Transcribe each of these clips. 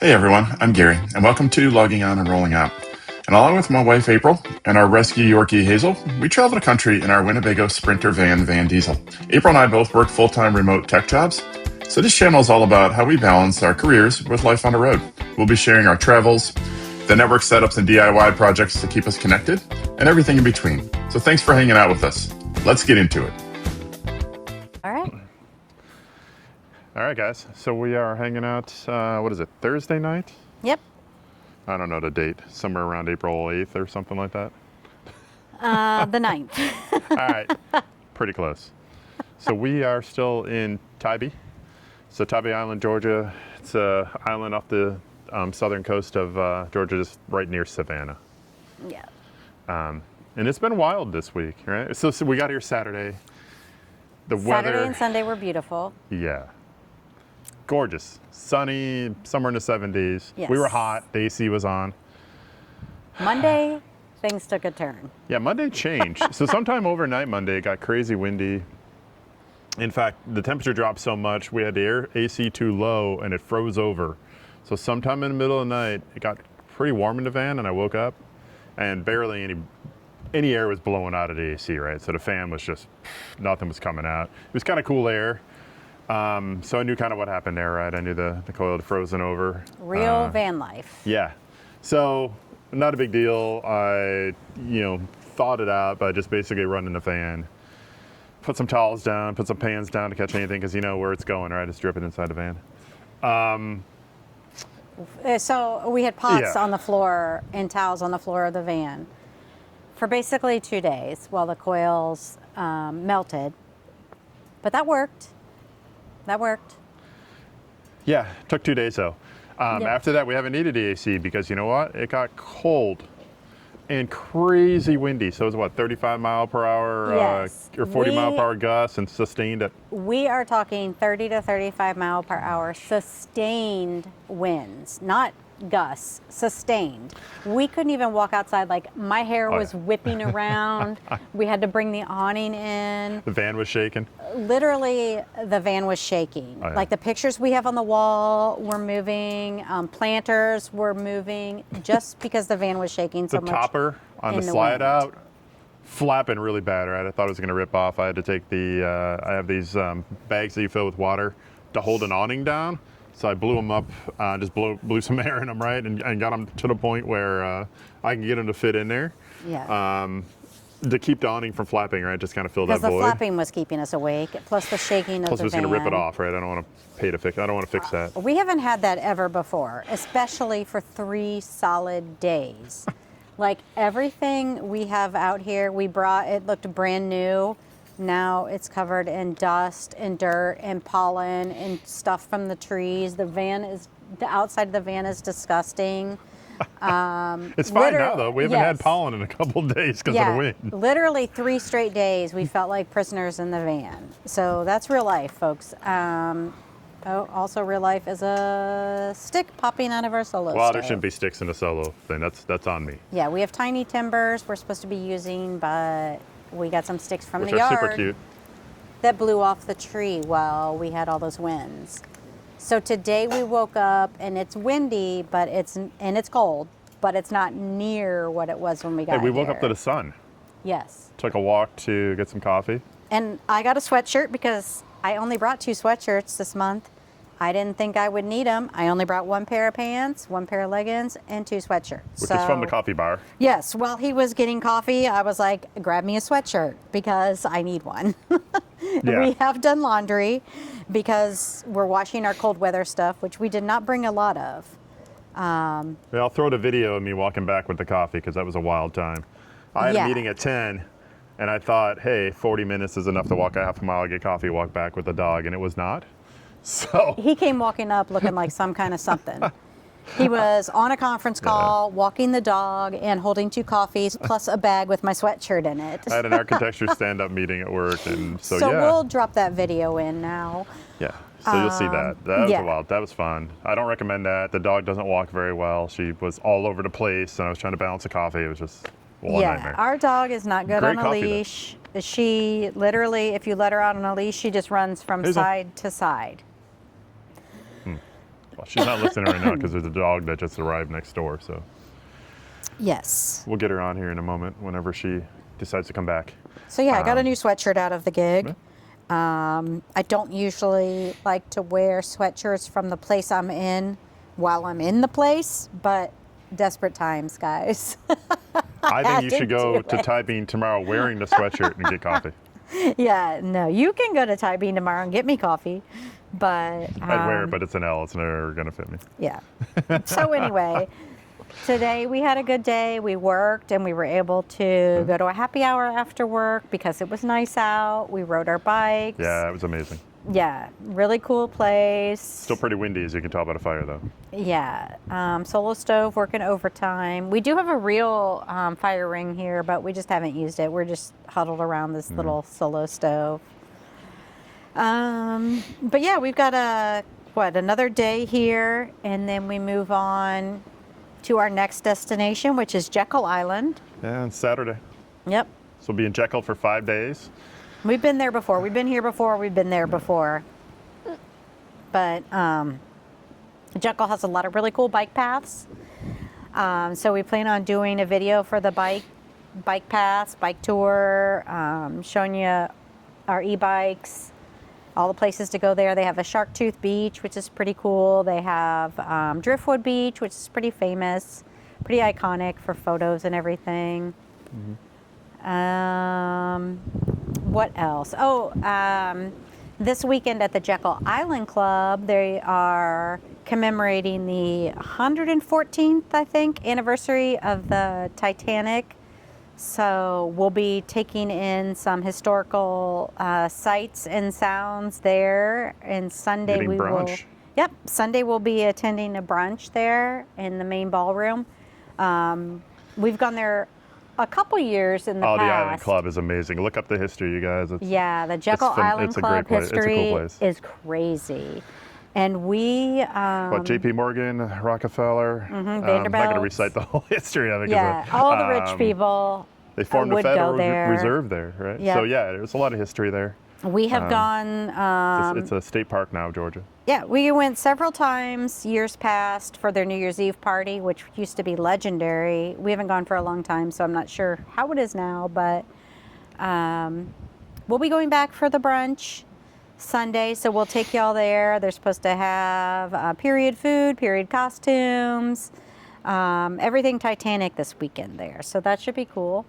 Hey everyone, I'm Gary, and welcome to Logging On and Rolling Out. And along with my wife April and our rescue Yorkie Hazel, we travel the country in our Winnebago Sprinter van, VANDZL. April and I both work full-time remote tech jobs, so this channel is all about how we balance our careers with life on the road. We'll be sharing our travels, the network setups and DIY projects to keep us connected, and everything in between. So thanks for hanging out with us. Let's get into it. All right, guys. So we are hanging out, what is it, Thursday night? Yep. I don't know the date. Somewhere around April 8th or something like that. The 9th. All right. Pretty close. So we are still in Tybee. So Tybee Island, Georgia. It's an island off the southern coast of Georgia, just right near Savannah. Yeah. And it's been wild this week, right? So we got here Saturday. The weather. Saturday and Sunday were beautiful. Yeah. Gorgeous, sunny, somewhere in the 70s. Yes. We were hot, the AC was on. Monday, things took a turn. Yeah, Monday changed. So sometime overnight Monday, it got crazy windy. In fact, the temperature dropped so much, we had the air AC too low and it froze over. So sometime in the middle of the night, it got pretty warm in the van and I woke up and barely any air was blowing out of the AC, right? So the fan was just, nothing was coming out. It was kind of cool air. So I knew kind of what happened there, right? I knew the coil had frozen over. Real van life. Yeah. So not a big deal. I, thawed it out by just basically running the fan. Put some towels down, put some pans down to catch anything because you know where it's going, right? It's dripping inside the van. So we had pots on the floor and towels on the floor of the van for basically 2 days while the coils melted. But that worked. That worked. Yeah, took 2 days though. After that, we haven't needed the AC because you know what? It got cold and crazy windy. So it was what, 35 mile per hour Yes. or 40 mile per hour gusts and sustained at. We are talking 30 to 35 mile per hour sustained winds, not gusts, sustained. We couldn't even walk outside. Like my hair was whipping around. We had to bring the awning in. The van was shaking. Literally, the van was shaking. Oh, yeah. Like the pictures we have on the wall were moving. Planters were moving just because the van was shaking so much. The topper on the in the slide wind. out, flapping really bad, right? I thought it was going to rip off. I had to take I have these bags that you fill with water to hold an awning down. So I blew them up, just blew some air in them, right? And got them to the point where I can get them to fit in there. Yeah. To keep the awning from flapping, right? Just kind of fill that Because the void. flapping was keeping us awake, plus the shaking Plus of it was the van. going to rip it off, right? I don't want to pay to fix. I don't want to fix that. We haven't had that ever before, especially for 3 solid days. Like everything we have out here, we brought, it looked brand new. Now it's covered in dust and dirt and pollen and stuff from the trees. The outside of the van is disgusting. It's fine now, though. We haven't had pollen in a couple of days because of the wind. Literally 3 straight days we felt like prisoners in the van. So that's real life, folks. Also real life is a stick popping out of our solo Well, stove. there shouldn't be sticks in the solo thing. That's on me. Yeah, we have tiny timbers we're supposed to be using, but we got some sticks from Which the are yard super cute. that blew off the tree while we had all those winds. So today we woke up and it's windy, but it's cold, but it's not near what it was when we got Hey, we woke here. up to the sun. Yes. Took a walk to get some coffee. And I got a sweatshirt because I only brought 2 sweatshirts this month. I didn't think I would need them. I only brought 1 pair of pants, 1 pair of leggings, and 2 sweatshirts. Which is from the coffee bar. Yes, while he was getting coffee, I was like, grab me a sweatshirt because I need one. Yeah. We have done laundry because we're washing our cold weather stuff, which we did not bring a lot of. Yeah, I'll throw the video of me walking back with the coffee because that was a wild time. I had a meeting at 10 and I thought, hey, 40 minutes is enough to walk a half a mile, get coffee, walk back with the dog, and it was not. So He came walking up looking like some kind of something. He was on a conference call, walking the dog and holding 2 coffees plus a bag with my sweatshirt in it. I had an architecture stand-up meeting at work, and so yeah. We'll drop that video in now. Yeah, so you'll see that. That was yeah. wild. That was fun. I don't recommend that. The dog doesn't walk very well. She was all over the place, and I was trying to balance the coffee. It was just a nightmare. Our dog is not good Great on a coffee, though. leash. She literally, if you let her out on a leash, she just runs from side to side. Well, she's not listening right now because there's a dog that just arrived next door. So Yes. we'll get her on here in a moment whenever she decides to come back. So yeah, I got a new sweatshirt out of the gig. I don't usually like to wear sweatshirts from the place I'm in while I'm in the place, but desperate times, guys. I think you should go to it. Tybee tomorrow wearing the sweatshirt and get coffee. Yeah, no, you can go to Tybee tomorrow and get me coffee, but I'd wear it, but it's an L. It's never going to fit me. yeah. So anyway, today we had a good day. We worked and we were able to go to a happy hour after work because it was nice out. We rode our bikes. Yeah, it was amazing. Yeah, really cool place. Still pretty windy, as you can tell by the fire, though. Yeah, solo stove working overtime. We do have a real fire ring here, but we just haven't used it. We're just huddled around this little solo stove. But yeah, we've got another day here, and then we move on to our next destination, which is Jekyll Island. Yeah, it's Saturday. Yep. So we'll be in Jekyll for 5 days. We've been there before. We've been here before. We've been there before. But Jekyll has a lot of really cool bike paths. So we plan on doing a video for the bike paths, bike tour, showing you our e-bikes, all the places to go there. They have a Sharktooth Beach, which is pretty cool. They have Driftwood Beach, which is pretty famous, pretty iconic for photos and everything. What else? This weekend at the Jekyll Island Club, they are commemorating the 114th, I think, anniversary of the Titanic. So we'll be taking in some historical sights and sounds there. And Sunday Getting we will. brunch. Yep, Sunday we'll be attending a brunch there in the main ballroom. We've gone there a couple years in the past. The Island Club is amazing. Look up the history, you guys. Yeah, the Jekyll Island it's a Club great place. It's a history cool place. is crazy. And we... JP Morgan, Rockefeller. I'm not going to Vanderbilt. recite the whole history of it. Yeah, all the rich people They formed the would Federal go there. Reserve there, right? Yep. So yeah, there's a lot of history there. We have gone... It's a state park now, Georgia. Yeah, we went several times years past for their New Year's Eve party, which used to be legendary. We haven't gone for a long time, so I'm not sure how it is now, but we'll be going back for the brunch Sunday, so we'll take y'all there. They're supposed to have period food, period costumes, everything Titanic this weekend there, so that should be cool.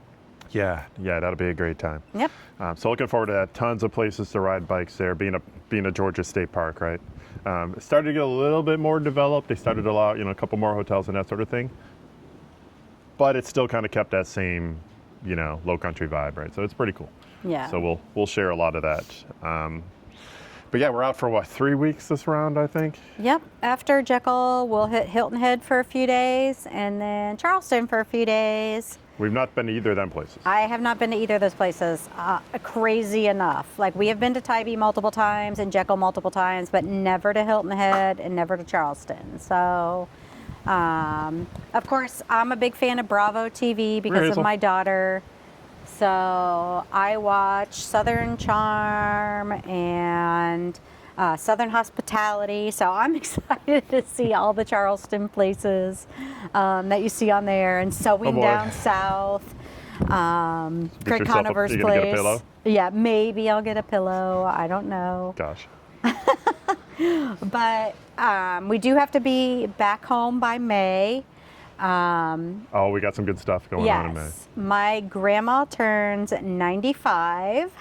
Yeah, that'll be a great time. Yep. So looking forward to that. Tons of places to ride bikes there, being a Georgia state park, right? It started to get a little bit more developed. They started to allow, a couple more hotels and that sort of thing. But it still kind of kept that same, low country vibe, right? So it's pretty cool. Yeah. So we'll share a lot of that. But yeah, we're out for 3 weeks this round, I think. Yep. After Jekyll, we'll hit Hilton Head for a few days, and then Charleston for a few days. We've not been to either of them places. I have not been to either of those places. Crazy enough. Like, we have been to Tybee multiple times and Jekyll multiple times, but never to Hilton Head and never to Charleston. So, of course, I'm a big fan of Bravo TV because of my daughter. So I watch Southern Charm and Southern Hospitality. So I'm excited to see all the Charleston places that you see on there, and Sewing Down South. Craig Conover's place. Get a pillow? Yeah, maybe I'll get a pillow. I don't know. Gosh. But we do have to be back home by May. We got some good stuff going on in May. Yes. My grandma turns 95,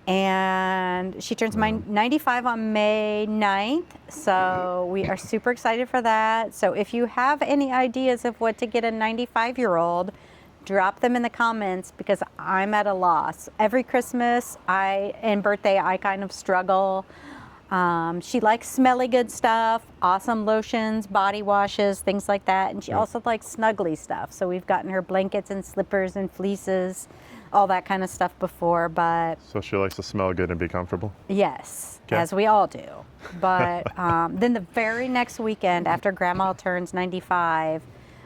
and she turns 95 on May 9th, so we are super excited for that. So if you have any ideas of what to get a 95-year-old, drop them in the comments because I'm at a loss. Every Christmas and birthday, I kind of struggle. She likes smelly good stuff, awesome lotions, body washes, things like that. And she also likes snuggly stuff. So we've gotten her blankets and slippers and fleeces, all that kind of stuff before, but... So she likes to smell good and be comfortable? Yes, as we all do. But then the very next weekend after Grandma turns 95,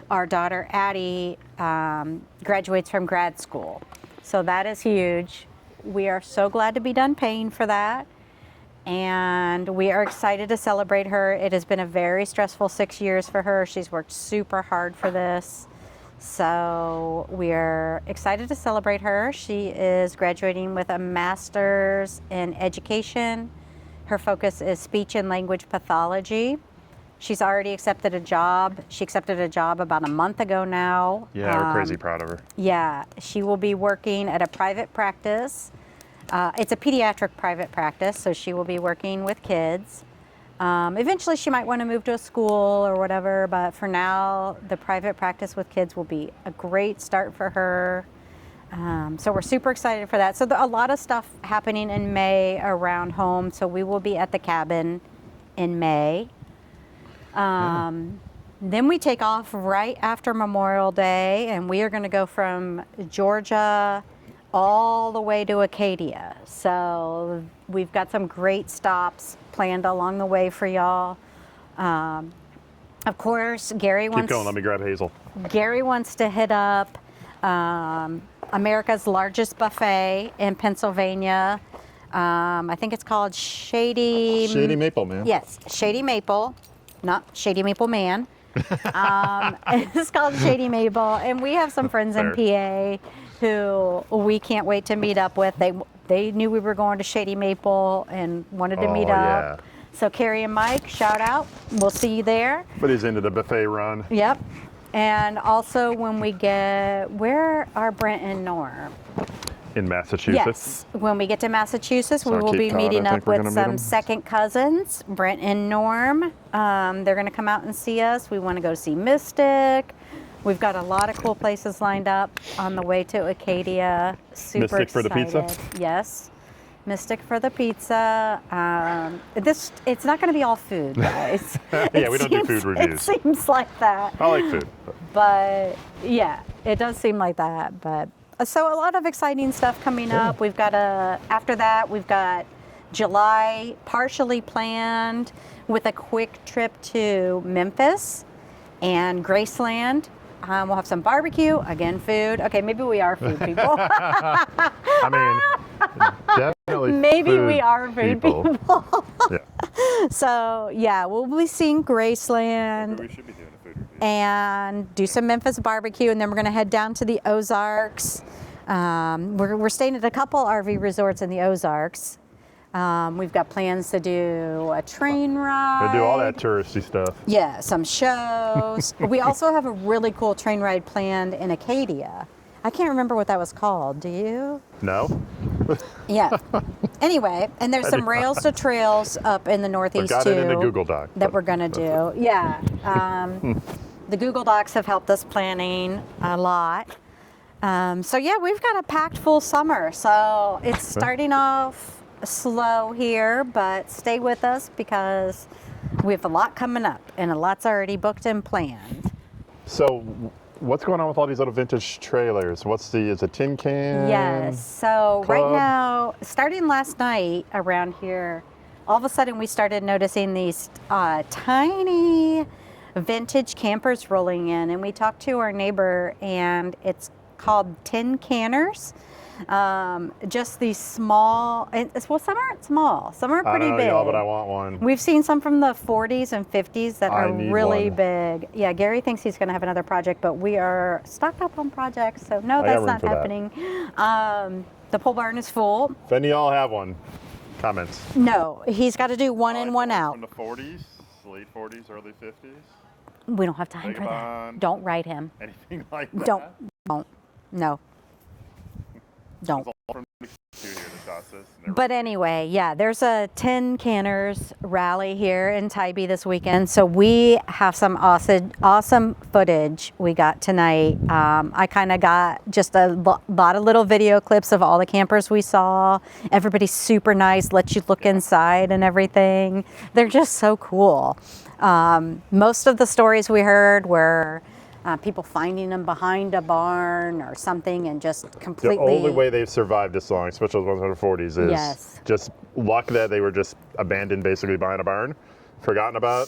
our daughter Addie graduates from grad school. So that is huge. We are so glad to be done paying for that. and we are excited to celebrate her. It has been a very stressful 6 years for her. She's worked super hard for this. So we're excited to celebrate her. She is graduating with a master's in education. Her focus is speech and language pathology. She's already accepted a job. She accepted a job about a month ago now. Yeah, we're crazy proud of her. Yeah, she will be working at a private practice. It's a pediatric private practice, so she will be working with kids. Eventually she might want to move to a school or whatever, but for now, the private practice with kids will be a great start for her. So we're super excited for that. So a lot of stuff happening in May around home. So we will be at the cabin in May. Then we take off right after Memorial Day, and we are going to go from Georgia all the way to Acadia. So we've got some great stops planned along the way for y'all. Of course, Gary Keep going, let me grab Hazel. Gary wants to hit up America's largest buffet in Pennsylvania. I think it's called Shady Maple, man. Yes, Shady Maple, not Shady Maple Man. It's called Shady Maple, and we have some friends in PA who we can't wait to meet up with. They knew we were going to Shady Maple and wanted to meet up. So Carrie and Mike, shout out. We'll see you there. But he's into the buffet run. Yep. And also when we get, where are Brent and Norm? In Massachusetts. Yes. When we get to Massachusetts, we So will Cape be Cod, meeting I up think we're with gonna meet some 'em. second cousins, Brent and Norm. They're going to come out and see us. We want to go see Mystic. We've got a lot of cool places lined up on the way to Acadia. Super Mystic for the excited. pizza? Yes. Mystic for the pizza. It's not going to be all food, guys. Yeah, we don't do food reviews. It seems like that. I like food. But yeah, it does seem like that. But so a lot of exciting stuff coming up. We've got after that, we've got July partially planned with a quick trip to Memphis and Graceland. We'll have some barbecue, again, food. Okay, maybe we are food people. I mean, definitely Maybe food we are food people. Yeah. So yeah, we'll be seeing Graceland. We should be doing a food review. And do some Memphis barbecue, and then we're going to head down to the Ozarks. We're staying at a couple RV resorts in the Ozarks. We've got plans to do a train ride. They do all that touristy stuff. Yeah, some shows. We also have a really cool train ride planned in Acadia. I can't remember what that was called. Do you? No? Yeah. Anyway, and there's some rails to trails up in the Northeast got too. it in the Google Doc. That we're gonna do. Yeah. The Google Docs have helped us planning a lot. So yeah, we've got a packed full summer. So it's starting off slow here, but stay with us because we have a lot coming up and a lot's already booked and planned. So what's going on with all these little vintage trailers? Is it tin can? Yes. So right club? now, starting last night around here, all of a sudden we started noticing these tiny vintage campers rolling in, and we talked to our neighbor, and it's called tin canners. Just these small, well, some aren't small, some are pretty I don't know, big. y'all, but I want one. We've seen some from the 40s and 50s that I are need really one. big. Yeah, Gary thinks he's going to have another project, but we are stocked up on projects, so no, I got that's room not for that. happening. The pole barn is full. If any of y'all have one, comments. No, he's got to do one in, one out. From the 40s, late 40s, early 50s, We don't have time for that. Vagabond. Don't write him. anything like that. Don't. No. Don't. From the studio to toss this, and they're But anyway, yeah, there's a tin canners rally here in Tybee this weekend. So we have some awesome footage we got tonight. I kind of got just a lot of little video clips of all the campers we saw. Everybody's super nice, lets you look inside and everything. They're just so cool. Most of the stories we heard were people finding them behind a barn or something and just completely... The only way they've survived this long, especially the ones in the 40s, is Yes. just luck that they were just abandoned basically behind a barn, forgotten about,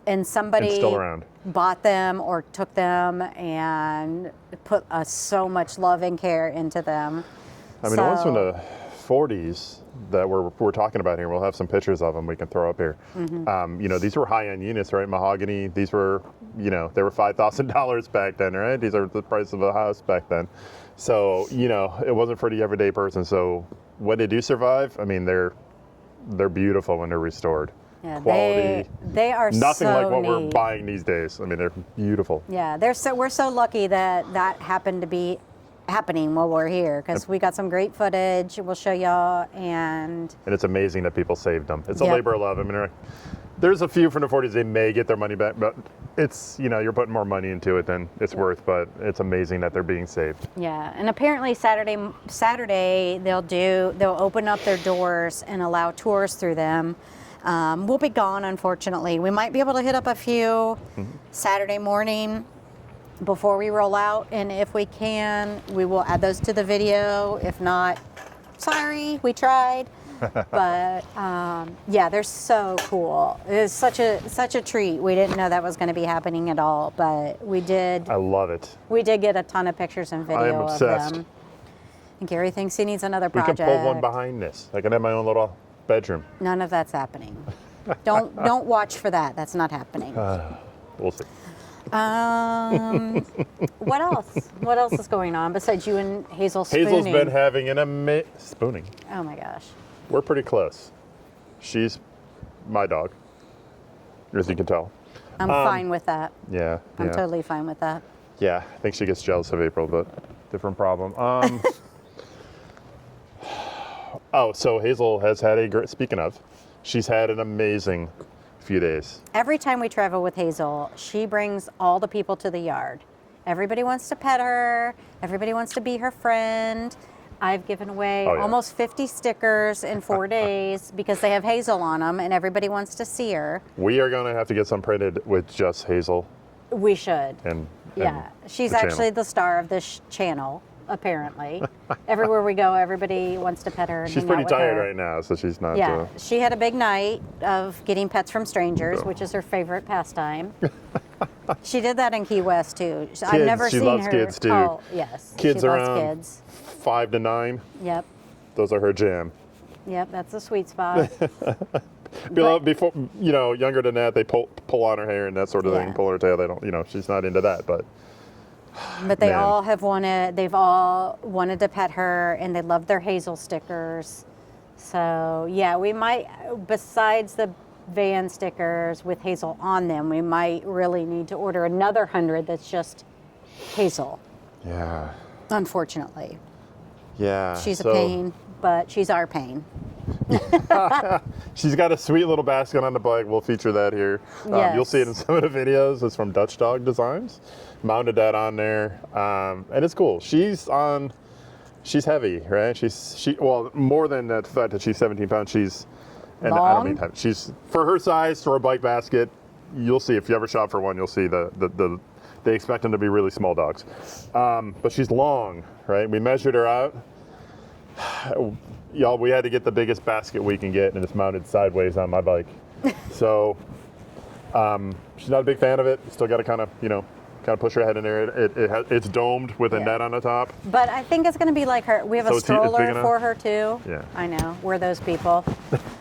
and somebody and still around. bought them or took them and put so much love and care into them. I mean, the ones from the 40s that we're talking about here, we'll have some pictures of them we can throw up here. You know, these were high-end units, right? Mahogany. These were, you know, they were $5,000 back then, right? These are the price of a house back then. So, you know, it wasn't for the everyday person. So when they do survive, I mean, they're beautiful when they're restored. Yeah, Quality. They are nothing so like what neat. we're buying these days. I mean, they're beautiful. Yeah, we're so lucky that that happened to be happening while we're here, because we got some great footage we'll show y'all, and it's amazing that people saved them. It's a Yep. labor of love. I mean, there's a few from the 40s, they may get their money back, but it's, you know, you're putting more money into it than it's worth, but it's amazing that they're being saved. yeah, and apparently Saturday they'll open up their doors and allow tours through them. We'll be gone, unfortunately. We might be able to hit up a few Saturday morning before we roll out, and if we can, we will add those to the video. If not, sorry, we tried. But yeah, they're so cool. It's such a treat. We didn't know that was going to be happening at all, but we did. I love it. We did get a ton of pictures and video I am obsessed. of them. And Gary thinks he needs another We project. can pull one behind this. I can have my own little bedroom. None of that's happening. Don't watch for that. That's not happening. We'll see. What else? What else is going on besides you and Hazel spooning? Hazel's been having an spooning. Oh my gosh. We're pretty close. She's my dog, as you can tell. I'm fine with that. Yeah. I'm totally fine with that. Yeah, I think she gets jealous of April, but different problem. Oh, so Hazel has had a great, speaking of, she's had an amazing few days. Every time we travel with Hazel, she brings all the people to the yard. Everybody wants to pet her. Everybody wants to be her friend. I've given away almost 50 stickers in 4 days because they have Hazel on them, and everybody wants to see her. We are going to have to get some printed with just Hazel. We should. And yeah, she's the actually channel. the star of this channel, apparently. Everywhere we go, everybody wants to pet her. And She's hang pretty out with tired her. right now, so she's not. Yeah, she had a big night of getting pets from strangers, which is her favorite pastime. She did that in Key West too. I've never she seen loves her. kids, too. Oh, yes. Kids she around loves kids. 5 to 9. Yep. Those are her jam. Yep, that's a sweet spot. Before, you know, younger than that, they pull on her hair and that sort of thing, Yeah. pull her tail. They don't, you know, she's not into that, but. But they Man. all have wanted. They've all wanted to pet her, and they love their Hazel stickers. So yeah, we might, besides the van stickers with Hazel on them, we might really need to order another 100 that's just Hazel. Yeah. Unfortunately, Yeah. she's a pain, but she's our pain. She's got a sweet little basket on the bike. We'll feature that here. Yes. You'll see it in some of the videos. It's from Dutch Dog Designs. Mounted that on there, and it's cool. She's heavy, right? Well, more than the fact that she's 17 pounds. And I don't Long? mean heavy. She's, for her size, for a bike basket. You'll see if you ever shop for one. You'll see they expect them to be really small dogs, but she's long, right? We measured her out. Y'all, we had to get the biggest basket we can get, and it's mounted sideways on my bike. So she's not a big fan of it. Still got to kind of push her head in there. It's domed with a net on the top. But I think it's going to be like her. We have So a it's big stroller enough? for her too. Yeah. I know, we're those people.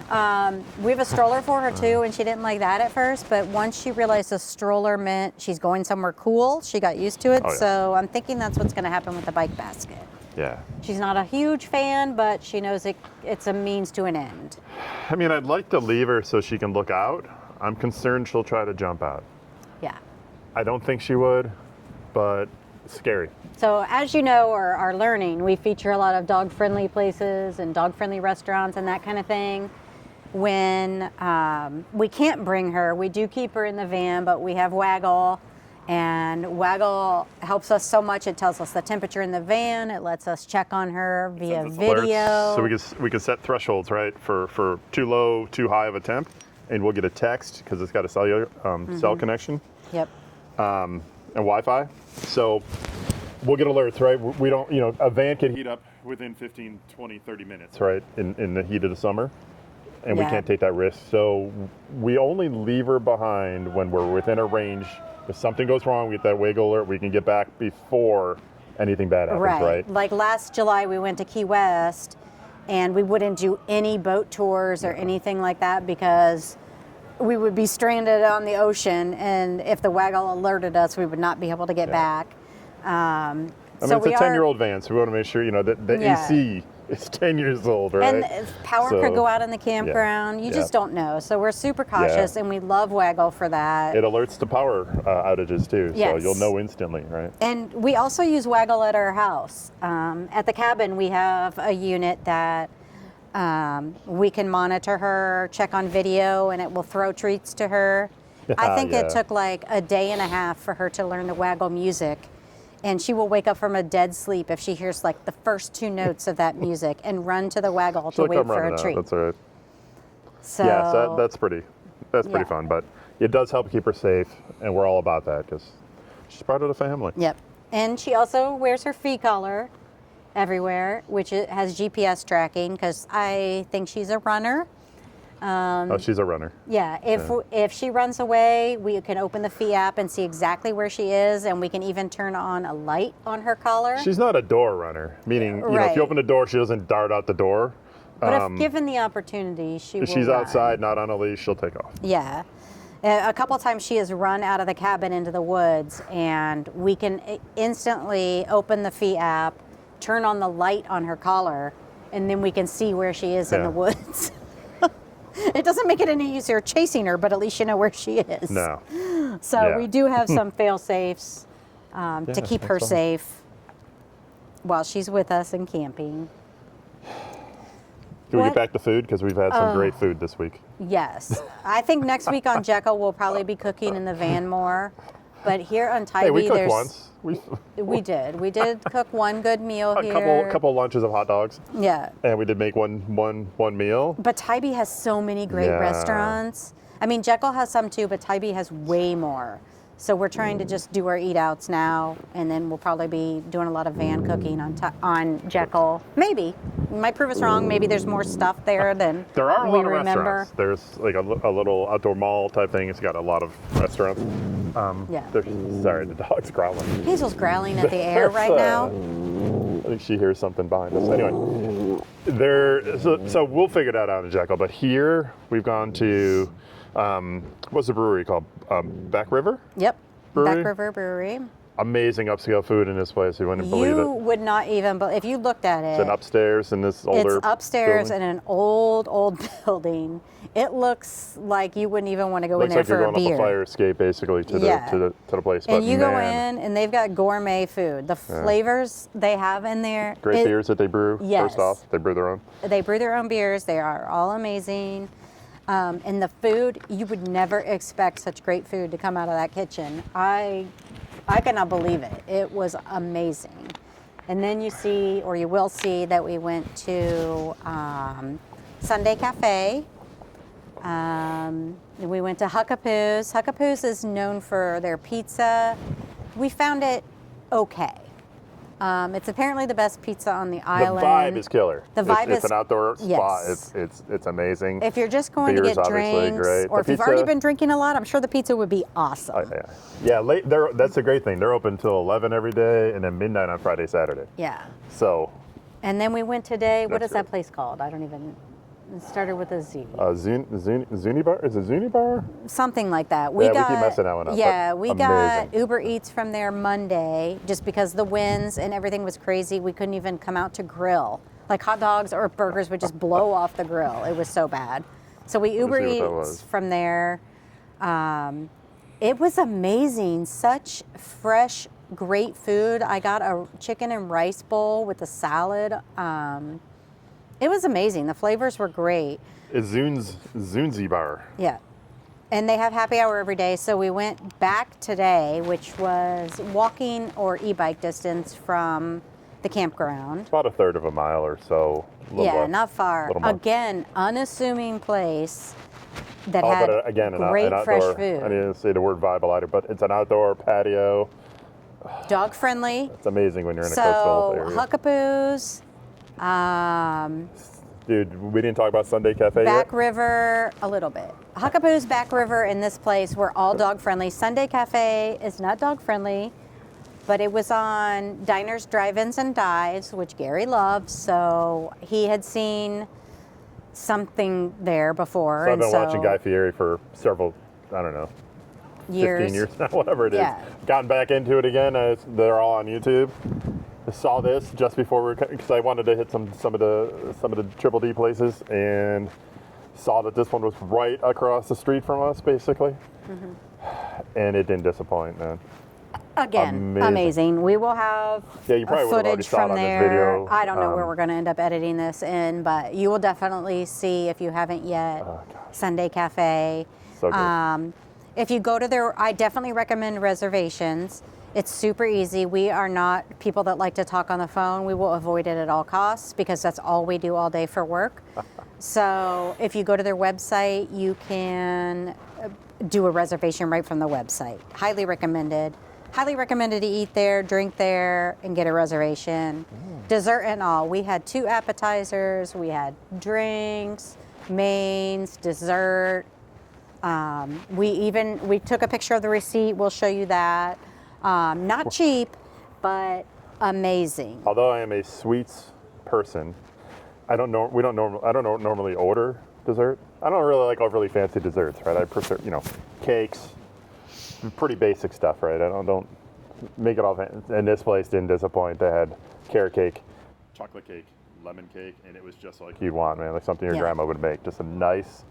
We have a stroller for her too, and she didn't like that at first. But once she realized the stroller meant she's going somewhere cool, she got used to it. Oh, yeah. So I'm thinking that's what's going to happen with the bike basket. Yeah. She's not a huge fan, but she knows it's a means to an end. I mean, I'd like to leave her so she can look out. I'm concerned she'll try to jump out. Yeah. I don't think she would, but it's scary. So as you know or are learning, we feature a lot of dog-friendly places and dog-friendly restaurants and that kind of thing. When we can't bring her, we do keep her in the van, but we have Waggle, and Waggle helps us so much. It tells us the temperature in the van. It lets us check on her via Sends us alerts. video. So we can set thresholds, right, for too low, too high of a temp, and we'll get a text because it's got a cellular cell connection. Yep. And Wi-Fi. So we'll get alerts, right? We don't, you know, a van can heat up within 15, 20, 30 minutes, right, in the heat of the summer. And we Yeah. can't take that risk. So we only leave her behind when we're within a range. If something goes wrong, we get that wiggle alert, we can get back before anything bad happens, right? Like last July, we went to Key West, and we wouldn't do any boat tours or anything like that because we would be stranded on the ocean, and if the Waggle alerted us, we would not be able to get back. I mean, it's a 10-year-old van, so we want to make sure, that the AC is 10 years old, right? And power could go out in the campground. You just don't know. So we're super cautious, and we love Waggle for that. It alerts to power outages, too, so you'll know instantly, right? And we also use Waggle at our house. At the cabin, we have a unit that we can monitor her, check on video, and it will throw treats to her. I think it took like a day and a half for her to learn the Waggle music. And she will wake up from a dead sleep if she hears like the first 2 notes of that music and run to the Waggle to wait for a treat. That's all right. So, so that's pretty fun. But it does help keep her safe, and we're all about that because she's part of the family. Yep. And she also wears her fee collar everywhere, which has GPS tracking because I think she's a runner. She's a runner. Yeah, if she runs away, we can open the Fee app and see exactly where she is, and we can even turn on a light on her collar. She's not a door runner, meaning if you open the door, she doesn't dart out the door. But if given the opportunity, she will. If she's outside, not on a leash, she'll take off. Yeah. A couple times she has run out of the cabin into the woods, and we can instantly open the Fee app, turn on the light on her collar, and then we can see where she is in the woods. It doesn't make it any easier chasing her, but at least you know where she is. No. So we do have some fail-safes to keep her safe while she's with us and camping. Can we get back to food? Because we've had some great food this week. Yes. I think next week on Jekyll, we'll probably be cooking in the van more. But here on Tybee, we cooked once. We did. We did cook one good meal A couple lunches of hot dogs. Yeah. And we did make one meal. But Tybee has so many great restaurants. I mean, Jekyll has some too, but Tybee has way more. So we're trying to just do our eat-outs now, and then we'll probably be doing a lot of van cooking on Jekyll. Maybe. You might prove us wrong. Maybe there's more stuff there than there are a lot of remember. Restaurants. There's like a little outdoor mall type thing. It's got a lot of restaurants. Sorry, the dog's growling. Hazel's growling at the air right now. I think she hears something behind us. Anyway, so we'll figure that out in Jekyll. But here we've gone to, what's the brewery called? Back River? Yep. Brewery? Back River Brewery. Amazing upscale food in this place. You wouldn't believe it. You would not even, but if you looked at it. It's an upstairs in this older It's upstairs building. in an old building. It looks like you wouldn't even want to go in there for a beer. Looks like you're going up a fire escape basically to the place. And you go in and they've got gourmet food. The flavors they have in there. Great beers that they brew. Yes. First off, they brew their own. They brew their own beers. They are all amazing. And the food, you would never expect such great food to come out of that kitchen. I cannot believe it. It was amazing. And then you will see that we went to Sundae Cafe. We went to Huckapoo's. Huckapoo's is known for their pizza. We found it okay. It's apparently the best pizza on the island. The vibe is killer. It's an outdoor spot. Yes. It's amazing. If you're just going to get drinks, great. or if you've already been drinking a lot, I'm sure the pizza would be awesome. That's the great thing. They're open till 11 every day, and then midnight on Friday, Saturday. Yeah. So. And then we went today. What is that place called? I don't even. It started with a Z. Zuni Bar? Is it Zuni Bar? Something like that. We keep messing that one up. Yeah, we got Uber Eats from there Monday, just because the winds and everything was crazy. We couldn't even come out to grill. Like hot dogs or burgers would just blow off the grill. It was so bad. So we Uber Eats from there. It was amazing. Such fresh, great food. I got a chicken and rice bowl with a salad. It was amazing. The flavors were great. It's Zunzi Bar. Yeah. And they have happy hour every day. So we went back today, which was walking or e-bike distance from the campground. About a third of a mile or so. Not far. Again, unassuming place that had great fresh food. I didn't say the word vibe a lot, but it's an outdoor patio. Dog friendly. It's amazing when you're in a coastal area. So Huckapoo's. Dude, we didn't talk about Sundae Cafe Back yet? River, a little bit. Huckapoo's, Back River, and this place were all dog friendly. Sundae Cafe is not dog friendly. but it was on diners, drive-ins, and dives, which Gary loves. So he had seen something there before. So I've been watching Guy Fieri for several, I don't know, years. 15 years now, whatever it is. Yeah. Gotten back into it again. They're all on YouTube. I saw this just before because I wanted to hit some of the Triple D places, and saw that this one was right across the street from us, basically. And it didn't disappoint, man. Again, amazing. We will have you probably footage saw it from on this there. video. I don't know where we're going to end up editing this in, but you will definitely see, if you haven't yet, Sundae Cafe. So good. If you go to their, I definitely recommend reservations. It's super easy. We are not people that like to talk on the phone. We will avoid it at all costs because that's all we do all day for work. So if you go to their website, you can do a reservation right from the website. Highly recommended. Highly recommended to eat there, drink there, and get a reservation. Dessert and all. We had 2 appetizers. We had drinks, mains, dessert. We took a picture of the receipt. We'll show you that. Not cheap, but amazing. Although I am a sweets person, I don't normally order dessert. I don't really like overly fancy desserts, right? I prefer, cakes, pretty basic stuff, right? I don't make it all fancy. And this place didn't disappoint. They had carrot cake, chocolate cake, lemon cake, and it was just like you'd want, man, like something your grandma would make. Just a nice,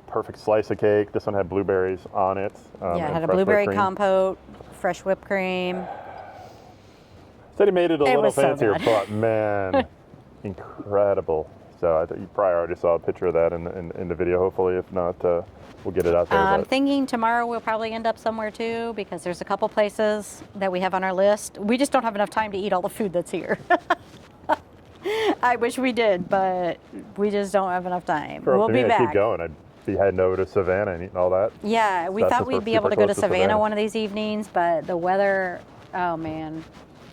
perfect slice of cake. This one had blueberries on it. It had a blueberry compote, fresh whipped cream. Said he made it a little fancier, so but man, incredible. So I think you probably already saw a picture of that in the video. Hopefully, if not, we'll get it out there. I'm thinking tomorrow we'll probably end up somewhere too, because there's a couple places that we have on our list. We just don't have enough time to eat all the food that's here. I wish we did, but we just don't have enough time. We'll be back. Keep going. I'd be heading over to Savannah and eating all that. Yeah, we thought we'd be able to go to Savannah one of these evenings, but the weather, oh man.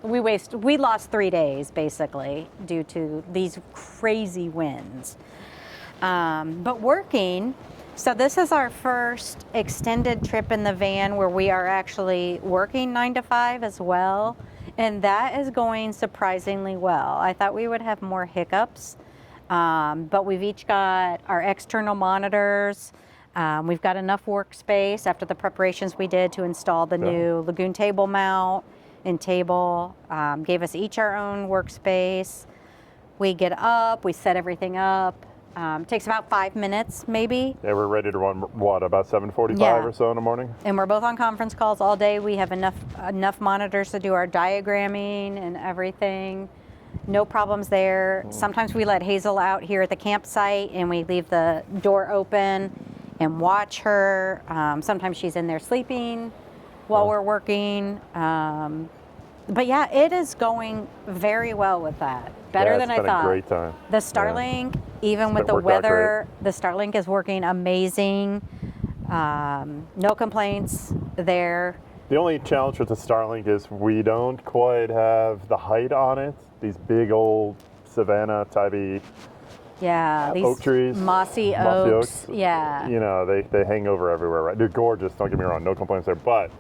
We lost 3 days basically due to these crazy winds. But working, so this is our first extended trip in the van where we are actually working 9 to 5 as well. And that is going surprisingly well. I thought we would have more hiccups, but we've each got our external monitors. We've got enough workspace after the preparations we did to install the new Lagoon table mount and table. Gave us each our own workspace. We get up, we set everything up. Takes about 5 minutes, maybe. Yeah, we're ready to run, what, about 7:45 or so in the morning? And we're both on conference calls all day. We have enough monitors to do our diagramming and everything. No problems there. Sometimes we let Hazel out here at the campsite and we leave the door open and watch her. Sometimes she's in there sleeping while we're working. But yeah, it is going very well with that. Better than I thought. It's been a great time. The Starlink, even with the weather, the Starlink is working amazing. No complaints there. The only challenge with the Starlink is we don't quite have the height on it. These big old Savannah, Tybee these oak trees, mossy oaks. Yeah. They hang over everywhere, right? They're gorgeous, don't get me wrong, no complaints there, but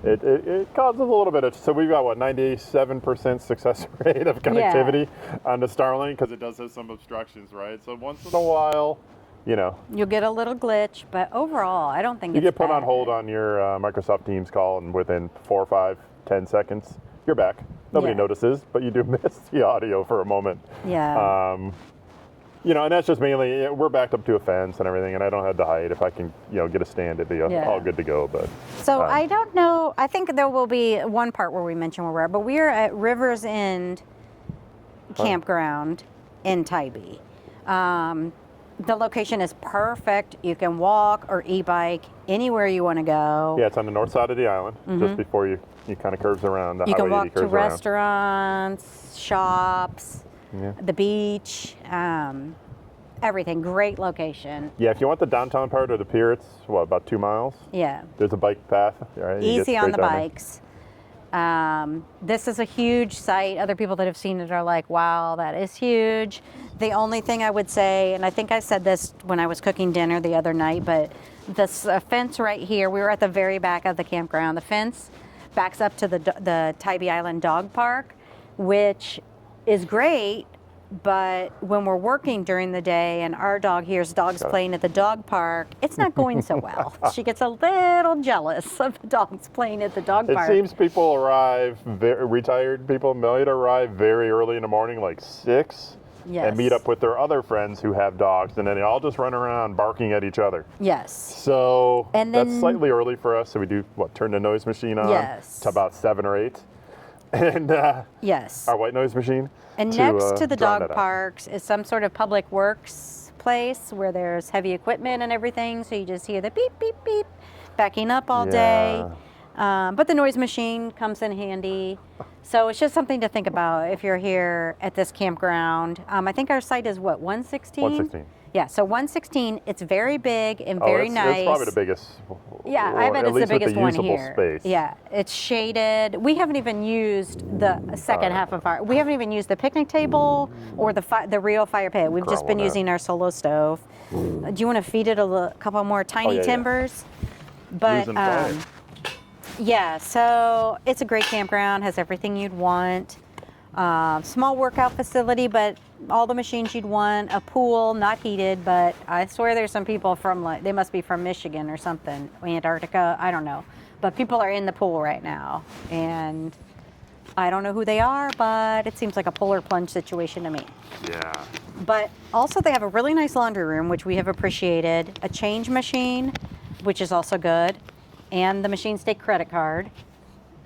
it causes a little bit of, so we've got 97% success rate of connectivity on the Starlink, because it does have some obstructions, right? So once in a while, you'll get a little glitch, but overall, I don't think you it's get put bad. on hold on your Microsoft Teams call, and within 4, 5, 10 seconds, you're back. Nobody notices, but you do miss the audio for a moment. Yeah. And that's just mainly, we're backed up to a fence and everything, and I don't have the height. If I can, get a stand, it'd be all good to go. But so I don't know. I think there will be one part where we mention where we're at, but we are at River's End Campground in Tybee. The location is perfect. You can walk or e-bike anywhere you want to go. Yeah, it's on the north side of the island, just before you kind of curves around. You can walk to restaurants, shops, the beach, everything. Great location. Yeah, if you want the downtown part of the pier, it's about 2 miles? Yeah. There's a bike path. Right? Easy on the bikes. This is a huge site. Other people that have seen it are like, wow, that is huge. The only thing I would say, and I think I said this when I was cooking dinner the other night, but this fence right here, we were at the very back of the campground. The fence backs up to the Tybee Island dog park, which is great. But when we're working during the day and our dog hears dogs playing at the dog park, it's not going so well. She gets a little jealous of the dogs playing at the dog park. It seems people arrive, retired people might arrive very early in the morning, like 6, Yes. and meet up with their other friends who have dogs, and then they all just run around barking at each other. Yes. So And then, that's slightly early for us. So we do, turn the noise machine on Yes. to about 7 or 8. And Yes. our white noise machine. And next to the drown dog that out. parks is some sort of public works place where there's heavy equipment and everything. So you just hear the beep, beep, beep, backing up all day. But the noise machine comes in handy. So it's just something to think about if you're here at this campground. I think our site is what, 116? 116. Yeah, so 116, it's very big and very nice. It's probably the biggest. Yeah, I bet at it's the least with biggest one usable here. Space. Yeah, it's shaded. We haven't even used the second half of our. We haven't even used the picnic table or the real fire pit. We've just been using our solo stove. Do you want to feed it a couple more tiny timbers? But yeah, so it's a great campground. Has everything you'd want. Small workout facility, but all the machines you'd want. A pool, not heated, but I swear there's some people from they must be from Michigan or something, Antarctica, I don't know. But people are in the pool right now, and I don't know who they are, but it seems like a polar plunge situation to me. Yeah. But also they have a really nice laundry room, which we have appreciated. A change machine, which is also good, and the machines take credit card,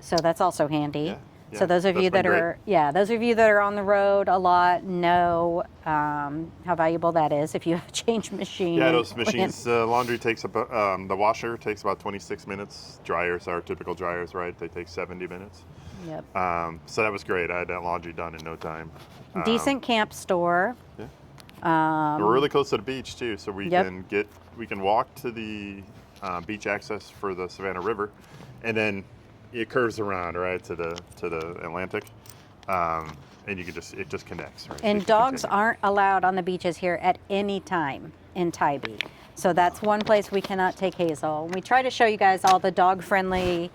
so that's also handy. Yeah, so those of you that are those of you that are on the road a lot know how valuable that is if you have a change machine. Yeah, those machines, laundry takes about, the washer takes about 26 minutes. Dryers are typical dryers, right? They take 70 minutes. Yep. So that was great. I had that laundry done in no time. Decent camp store. Yeah. We're really close to the beach too, so we can walk to the beach access for the Savannah River, and then it curves around right to the Atlantic, and you can it just connects. Right? And dogs aren't allowed on the beaches here at any time in Tybee, so that's one place we cannot take Hazel. We try to show you guys all the dog-friendly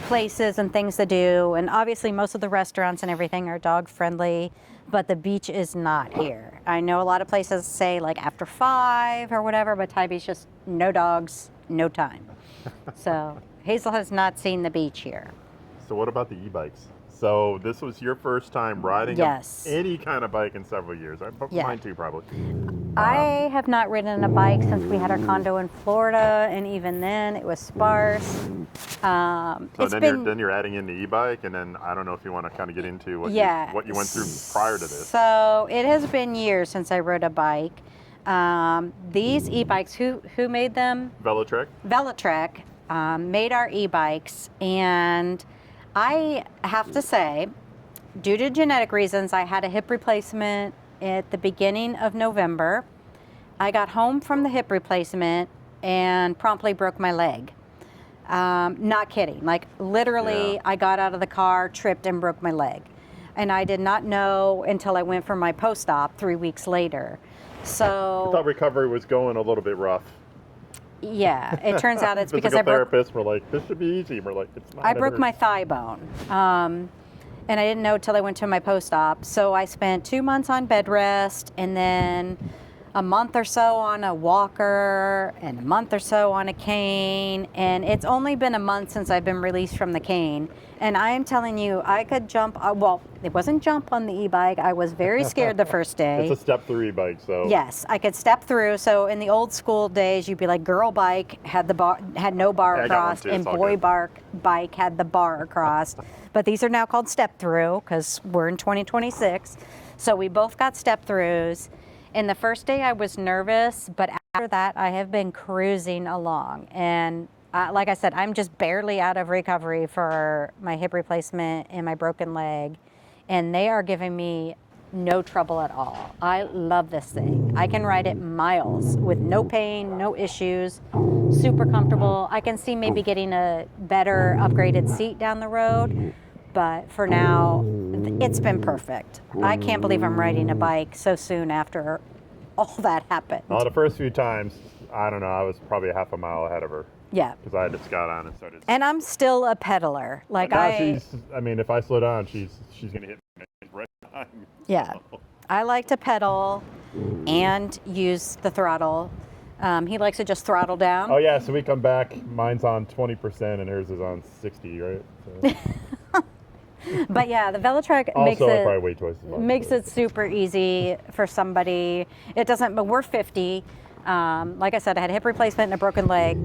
places and things to do, and obviously most of the restaurants and everything are dog-friendly, but the beach is not here. I know a lot of places say like after 5 or whatever, but Tybee's just no dogs, no time. So Hazel has not seen the beach here. So what about the e-bikes? So this was your first time riding any kind of bike in several years. Mine too, probably. I have not ridden a bike since we had our condo in Florida, and even then it was sparse. So then you're adding in the e-bike, and then I don't know if you want to kind of get into what you went through prior to this. So it has been years since I rode a bike. These e-bikes, who made them? Velotric. Velotric made our e-bikes, and I have to say, due to genetic reasons, I had a hip replacement at the beginning of November. I got home from the hip replacement and promptly broke my leg. Not kidding, like literally I got out of the car, tripped and broke my leg. And I did not know until I went for my post-op 3 weeks later. So I thought recovery was going a little bit rough. Yeah, it turns out it's because I broke. Therapists were like, "This should be easy." We're like, "It's not." I broke my thigh bone, and I didn't know till I went to my post-op. So I spent 2 months on bed rest, and then a month or so on a walker, and a month or so on a cane. And it's only been a month since I've been released from the cane. And I am telling you, I could jump. Well, it wasn't jump on the e-bike. I was very scared the first day. It's a step-through e-bike, so. Yes, I could step through. So in the old school days, you'd be like, girl bike had no bar across, and boy bike had the bar across. But these are now called step-through because we're in 2026. So we both got step-throughs. And the first day I was nervous, but after that I have been cruising along. And like I said, I'm just barely out of recovery for my hip replacement and my broken leg. And they are giving me no trouble at all. I love this thing. I can ride it miles with no pain, no issues, super comfortable. I can see maybe getting a better upgraded seat down the road. But for now, it's been perfect. I can't believe I'm riding a bike so soon after all that happened. The first few times, I don't know, I was probably half a mile ahead of her. Yeah. Because I had just got on and started. And I'm still a pedaler. Like Now I mean, if I slow down, she's gonna hit me right behind me. Yeah. So. I like to pedal and use the throttle. He likes to just throttle down. Oh yeah, so we come back. Mine's on 20% and hers is on 60, right? So. But yeah, the Velotric Also, I probably weigh twice as much. makes it super easy for somebody. It doesn't, but we're 50. Like I said, I had a hip replacement and a broken leg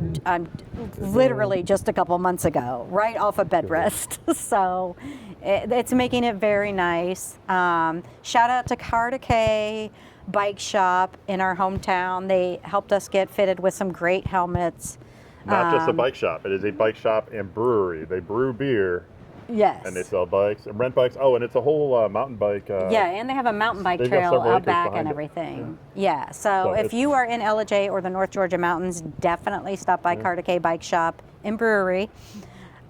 literally just a couple months ago, right off a bed rest. So it's making it very nice. Shout out to Car Decay Bike Shop in our hometown. They helped us get fitted with some great helmets. Not just a bike shop. It is a bike shop and brewery. They brew beer. Yes. And they sell bikes and rent bikes. Oh, and it's a whole mountain bike. Yeah, and they have a mountain bike got trail several out acres back behind and it. everything. Yeah, so So if you are in LJ or the North Georgia mountains, definitely stop by Car Decay Bike Shop and Brewery.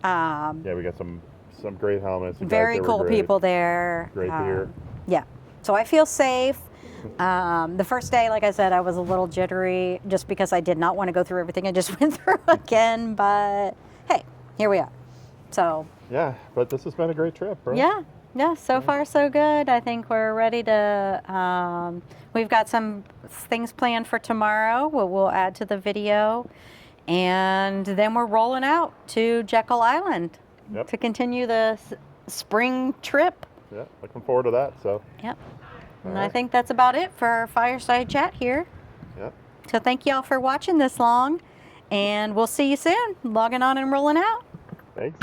Yeah, we got some great helmets. The guys Very there were cool great. people there. Great beer. Yeah, so I feel safe. The first day, like I said, I was a little jittery just because I did not want to go through everything I just went through again, but hey, here we are. So Yeah, but this has been a great trip, bro. yeah, so far so good. I think we're ready to, we've got some things planned for tomorrow, we'll add to the video, and then we're rolling out to Jekyll Island to continue the spring trip. Yeah, looking forward to that. So. Yep. And All I right. think that's about it for Fireside Chat here. Yep. So thank y'all for watching this long, and we'll see you soon. Logging on and rolling out. Thanks.